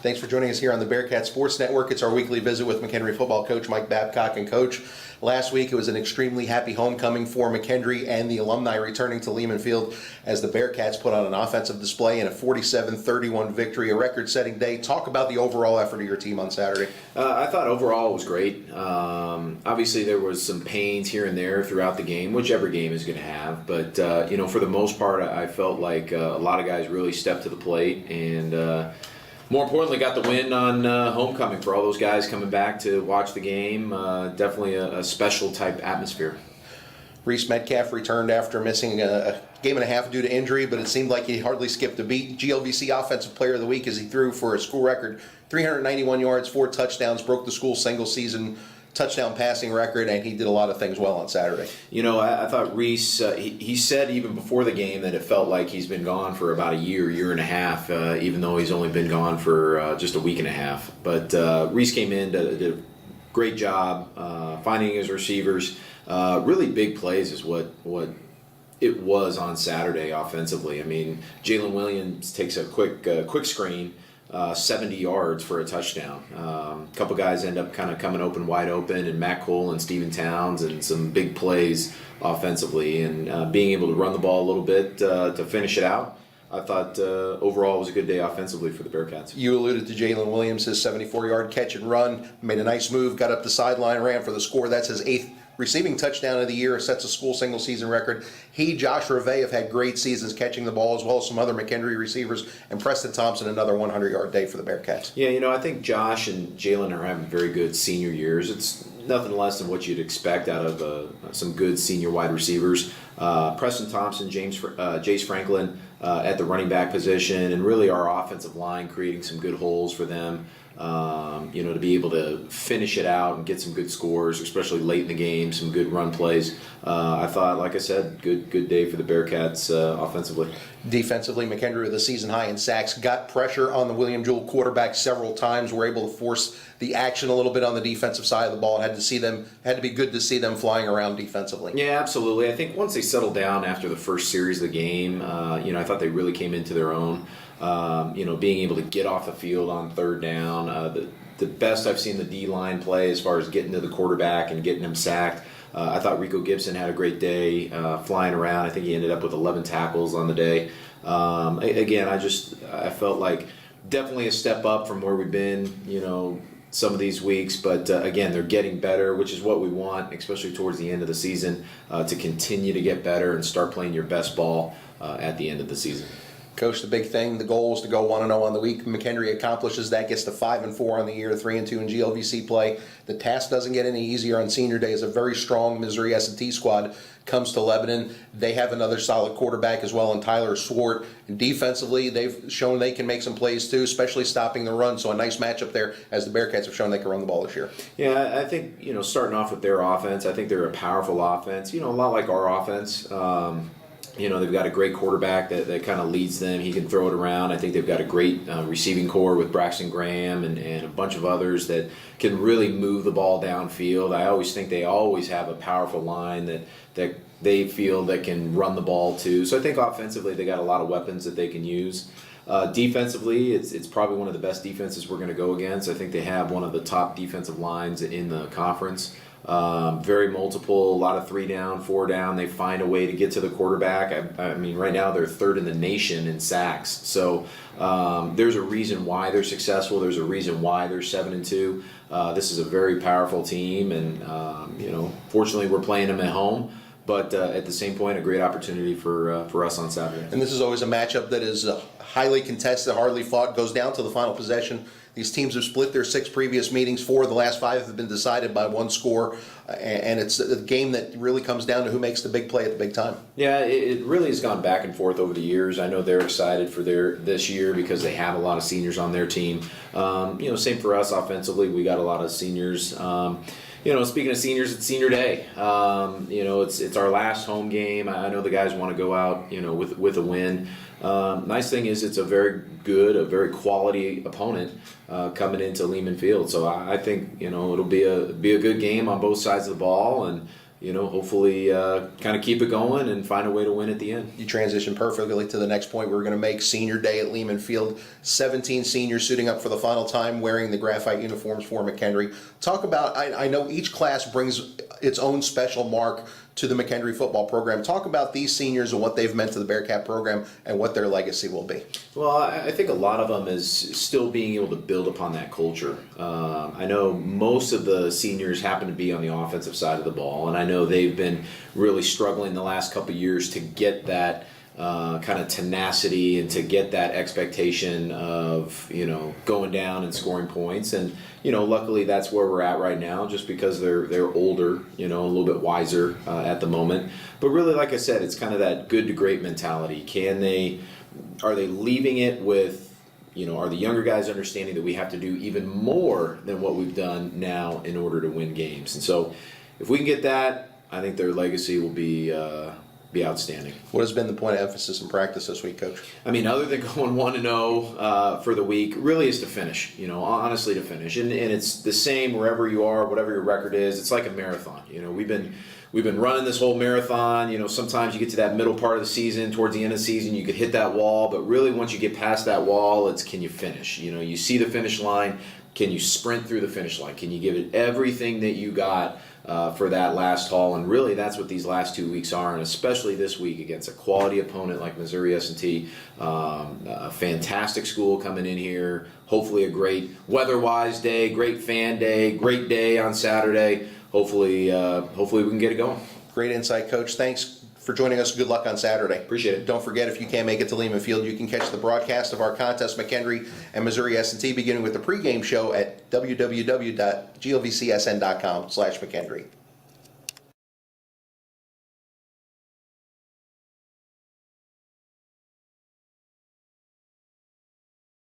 Thanks for joining us here on the Bearcats Sports Network. It's our weekly visit with McKendree football coach Mike Babcock. And Coach, last week it was an extremely happy homecoming for McKendree and the alumni returning to Leemon Field as the Bearcats put on an offensive display in a 47-31 victory, a record-setting day. Talk about the overall effort of your team on Saturday. I thought overall it was great. Obviously there was some pains here and there throughout the game, which every game is going to have. But, for the most part, I felt like a lot of guys really stepped to the plate and more importantly, got the win on homecoming for all those guys coming back to watch the game. Definitely a special type atmosphere. Reese Metcalf returned after missing a game and a half due to injury, but it seemed like he hardly skipped a beat. GLVC Offensive Player of the Week as he threw for a school record 391 yards, 4 touchdowns, broke the school single-season touchdown passing record, and he did a lot of things well on Saturday. I thought Reese, he said even before the game that it felt like he's been gone for about a year and a half, even though he's only been gone for just a week and a half. But Reese came in, did a great job finding his receivers. Really big plays is what it was on Saturday offensively. I mean, Jalen Williams takes a quick screen, 70 yards for a touchdown. A couple guys end up kind of coming wide open, and Matt Cole and Steven Towns, and some big plays offensively, and being able to run the ball a little bit to finish it out. I thought overall it was a good day offensively for the Bearcats. You alluded to Jalen Williams, his 74-yard catch and run, made a nice move, got up the sideline, ran for the score. That's his 8th receiving touchdown of the year, sets a school single-season record. He, Josh Reve have had great seasons catching the ball, as well as some other McKendree receivers, and Preston Thompson, another 100-yard day for the Bearcats. Yeah, I think Josh and Jalen are having very good senior years. It's nothing less than what you'd expect out of some good senior wide receivers. Preston Thompson, Jace Franklin at the running back position, and really our offensive line creating some good holes for them. To be able to finish it out and get some good scores, especially late in the game, some good run plays. I thought, like I said, good day for the Bearcats offensively. Defensively, McKendree with a season high in sacks, got pressure on the William Jewell quarterback several times, were able to force the action a little bit on the defensive side of the ball. Had to be good to see them flying around defensively. Yeah, absolutely. I think once they settled down after the first series of the game, I thought they really came into their own. Being able to get off the field on third down, the best I've seen the D-line play as far as getting to the quarterback and getting him sacked. I thought Rico Gibson had a great day flying around. I think he ended up with 11 tackles on the day. Again, I felt like definitely a step up from where we've been, some of these weeks. But again, they're getting better, which is what we want, especially towards the end of the season, to continue to get better and start playing your best ball at the end of the season. Coach, the big thing, the goal is to go 1-0 on the week. McKendree accomplishes that, gets to 5-4 on the year, 3-2 in GLVC play. The task doesn't get any easier on senior day as a very strong Missouri S&T squad comes to Lebanon. They have another solid quarterback as well in Tyler Swart. And defensively, they've shown they can make some plays too, especially stopping the run. So a nice matchup there as the Bearcats have shown they can run the ball this year. Yeah, I think, starting off with their offense, I think they're a powerful offense, a lot like our offense. They've got a great quarterback that kind of leads them. He can throw it around. I think they've got a great receiving core with Braxton Graham and a bunch of others that can really move the ball downfield. I always think they always have a powerful line that they feel that can run the ball too. So I think offensively they got a lot of weapons that they can use. Defensively, it's probably one of the best defenses we're going to go against. I think they have one of the top defensive lines in the conference. Very multiple, a lot of 3 down, 4 down. They find a way to get to the quarterback. I mean, right now they're 3rd in the nation in sacks. So there's a reason why they're successful. There's a reason why they're 7-2. This is a very powerful team, and fortunately we're playing them at home. But at the same point, a great opportunity for us on Saturday. And this is always a matchup that is highly contested, hardly fought, goes down to the final possession. These teams have split their 6 previous meetings. 4 of the last 5 have been decided by 1 score. And it's a game that really comes down to who makes the big play at the big time. Yeah, it really has gone back and forth over the years. I know they're excited for this year because they have a lot of seniors on their team. Same for us offensively. We got a lot of seniors. Speaking of seniors, it's senior day. It's our last home game. I know the guys want to go out, with a win. Nice thing is it's a very quality opponent coming into Leemon Field. So I think it'll be a good game on both sides of the ball, and hopefully kind of keep it going and find a way to win at the end. You transition perfectly to the next point. We're going to make senior day at Leemon Field. 17 seniors suiting up for the final time wearing the graphite uniforms for McKendree. Talk about, I know each class brings its own special mark to the McKendree football program. Talk about these seniors and what they've meant to the Bearcat program and what their legacy will be. Well, I think a lot of them is still being able to build upon that culture. I know most of the seniors happen to be on the offensive side of the ball, and I know they've been really struggling the last couple of years to get that kind of tenacity and to get that expectation of going down and scoring points. And luckily that's where we're at right now, just because they're older, a little bit wiser at the moment. But really, like I said, it's kind of that good to great mentality. Are they leaving it with, are the younger guys understanding that we have to do even more than what we've done now in order to win games? And so if we can get that, I think their legacy will be outstanding. What has been the point of emphasis in practice this week, Coach? I mean, other than going 1-0 for the week, really is to finish. Honestly, to finish, and it's the same wherever you are, whatever your record is. It's like a marathon. We've been running this whole marathon. Sometimes you get to that middle part of the season, towards the end of the season, you could hit that wall, but really once you get past that wall, it's can you finish? You see the finish line. Can you sprint through the finish line? Can you give it everything that you got for that last haul? And really, that's what these last 2 weeks are, and especially this week against a quality opponent like Missouri S&T. A fantastic school coming in here. Hopefully a great weather-wise day, great fan day, great day on Saturday. Hopefully we can get it going. Great insight, Coach. Thanks for joining us. Good luck on Saturday. Appreciate it. Don't forget, if you can't make it to Leemon Field, you can catch the broadcast of our contest, McKendree and Missouri S&T, beginning with the pregame show at www.glvcsn.com/McKendree.